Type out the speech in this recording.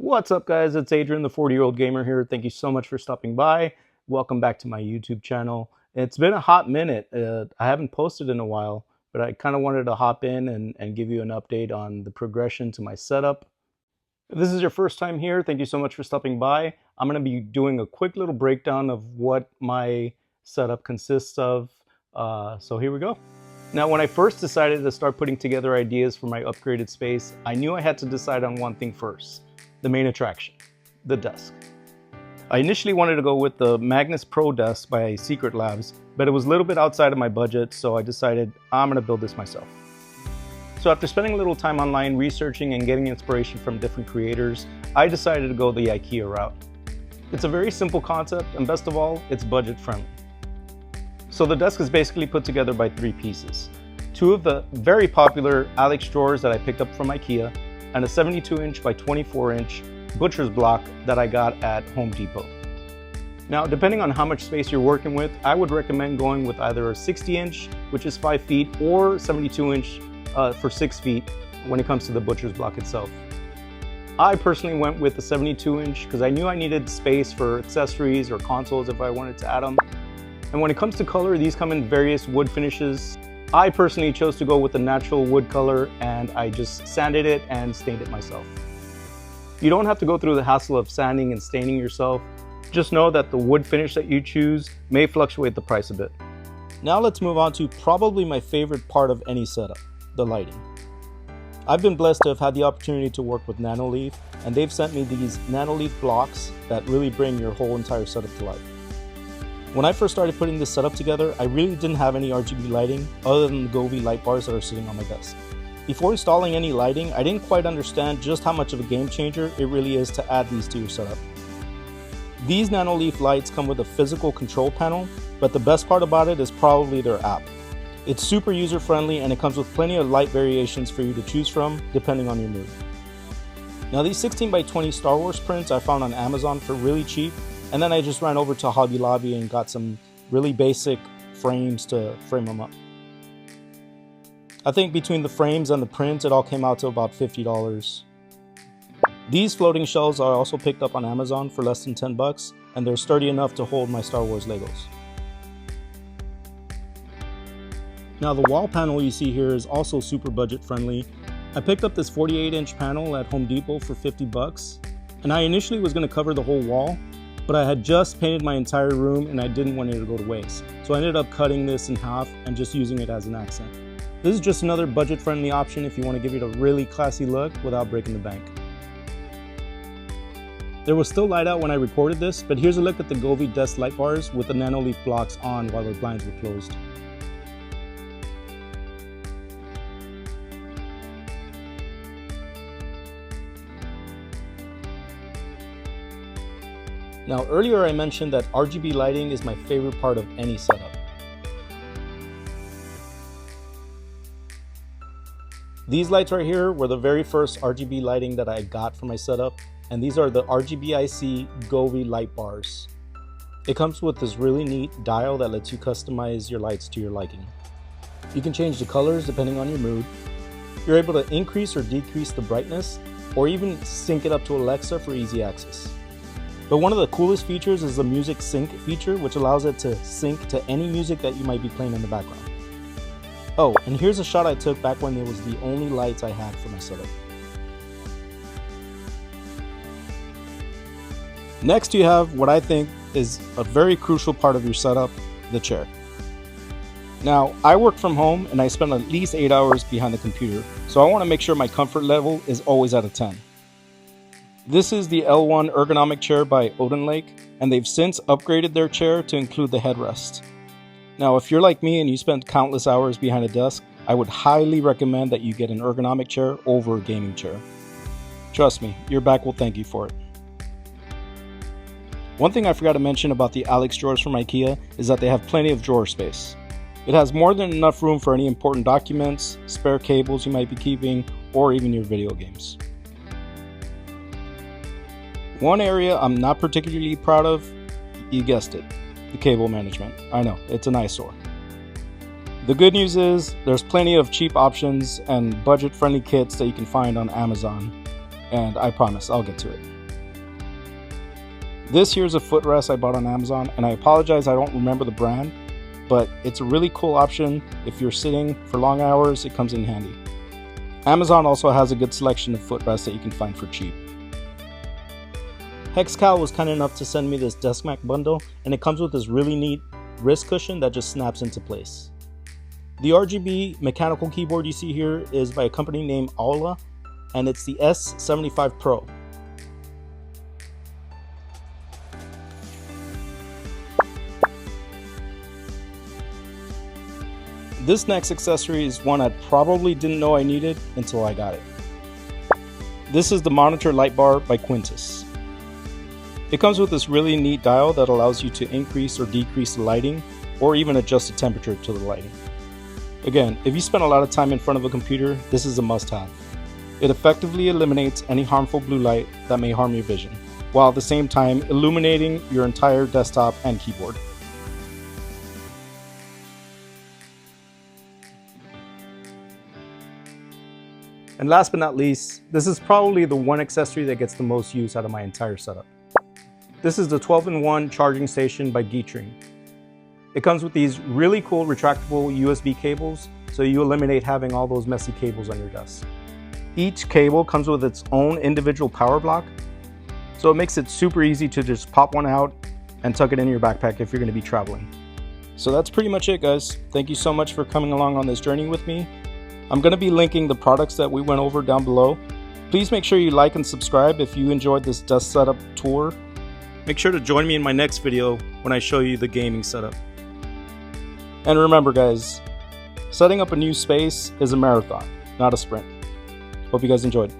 What's up, guys? It's Adrian, the 40-year-old gamer here. Thank you so much for stopping by. Welcome back to my YouTube channel. It's been a hot minute. I haven't posted in a while, but I kind of wanted to hop in and give you an update on the progression to my setup. If this is your first time here, thank you so much for stopping by. I'm going to be doing a quick little breakdown of what my setup consists of. So here we go. Now, when I first decided to start putting together ideas for my upgraded space, I knew I had to decide on one thing first. The main attraction, the desk. I initially wanted to go with the Magnus Pro desk by Secret Labs, but it was a little bit outside of my budget, so I decided I'm going to build this myself. So after spending a little time online researching and getting inspiration from different creators, I decided to go the IKEA route. It's a very simple concept, and best of all, it's budget friendly. So the desk is basically put together by 3 pieces. 2 of the very popular Alex drawers that I picked up from IKEA, and a 72-inch by 24-inch butcher's block that I got at Home Depot. Now, depending on how much space you're working with, I would recommend going with either a 60-inch, which is 5 feet, or 72-inch for 6 feet when it comes to the butcher's block itself. I personally went with the 72-inch because I knew I needed space for accessories or consoles if I wanted to add them. And when it comes to color, these come in various wood finishes. I personally chose to go with the natural wood color, and I just sanded it and stained it myself. You don't have to go through the hassle of sanding and staining yourself. Just know that the wood finish that you choose may fluctuate the price a bit. Now let's move on to probably my favorite part of any setup, the lighting. I've been blessed to have had the opportunity to work with Nanoleaf, and they've sent me these Nanoleaf blocks that really bring your whole entire setup to life. When I first started putting this setup together, I really didn't have any RGB lighting other than the Govee light bars that are sitting on my desk. Before installing any lighting, I didn't quite understand just how much of a game changer it really is to add these to your setup. These Nanoleaf lights come with a physical control panel, but the best part about it is probably their app. It's super user friendly, and it comes with plenty of light variations for you to choose from depending on your mood. Now, these 16x20 Star Wars prints I found on Amazon for really cheap. And then I just ran over to Hobby Lobby and got some really basic frames to frame them up. I think between the frames and the print, it all came out to about $50. These floating shelves I also picked up on Amazon for less than $10, and they're sturdy enough to hold my Star Wars Legos. Now, the wall panel you see here is also super budget friendly. I picked up this 48-inch panel at Home Depot for $50, and I initially was going to cover the whole wall, but I had just painted my entire room and I didn't want it to go to waste. So I ended up cutting this in half and just using it as an accent. This is just another budget-friendly option if you want to give it a really classy look without breaking the bank. There was still light out when I recorded this, but here's a look at the Govee desk light bars with the Nanoleaf blocks on while the blinds were closed. Now, earlier I mentioned that RGB lighting is my favorite part of any setup. These lights right here were the very first RGB lighting that I got for my setup, and these are the RGBIC Govee light bars. It comes with this really neat dial that lets you customize your lights to your liking. You can change the colors depending on your mood. You're able to increase or decrease the brightness, or even sync it up to Alexa for easy access. But one of the coolest features is the music sync feature, which allows it to sync to any music that you might be playing in the background. Oh, and here's a shot I took back when it was the only lights I had for my setup. Next, you have what I think is a very crucial part of your setup, the chair. Now, I work from home and I spend at least 8 hours behind the computer, so I want to make sure my comfort level is always at a 10. This is the L1 ergonomic chair by Odin, and they've since upgraded their chair to include the headrest. Now, if you're like me and you spend countless hours behind a desk, I would highly recommend that you get an ergonomic chair over a gaming chair. Trust me, your back will thank you for it. One thing I forgot to mention about the Alex drawers from IKEA is that they have plenty of drawer space. It has more than enough room for any important documents, spare cables you might be keeping, or even your video games. One area I'm not particularly proud of, you guessed it, the cable management. I know, it's an eyesore. The good news is there's plenty of cheap options and budget-friendly kits that you can find on Amazon, and I promise I'll get to it. This here is a footrest I bought on Amazon, and I apologize I don't remember the brand, but it's a really cool option. If you're sitting for long hours, it comes in handy. Amazon also has a good selection of footrests that you can find for cheap. Hexcal was kind enough to send me this Deskmat bundle, and it comes with this really neat wrist cushion that just snaps into place. The RGB mechanical keyboard you see here is by a company named Aula, and it's the S75 Pro. This next accessory is one I probably didn't know I needed until I got it. This is the monitor light bar by Quintos. It comes with this really neat dial that allows you to increase or decrease the lighting, or even adjust the temperature to the lighting. Again, if you spend a lot of time in front of a computer, this is a must-have. It effectively eliminates any harmful blue light that may harm your vision, while at the same time illuminating your entire desktop and keyboard. And last but not least, this is probably the one accessory that gets the most use out of my entire setup. This is the 12-in-1 charging station by Gitryin. It comes with these really cool retractable USB cables, so you eliminate having all those messy cables on your desk. Each cable comes with its own individual power block, so it makes it super easy to just pop one out and tuck it in your backpack if you're going to be traveling. So that's pretty much it, guys. Thank you so much for coming along on this journey with me. I'm going to be linking the products that we went over down below. Please make sure you like and subscribe if you enjoyed this desk setup tour. Make sure to join me in my next video when I show you the gaming setup. And remember, guys, setting up a new space is a marathon, not a sprint. Hope you guys enjoyed.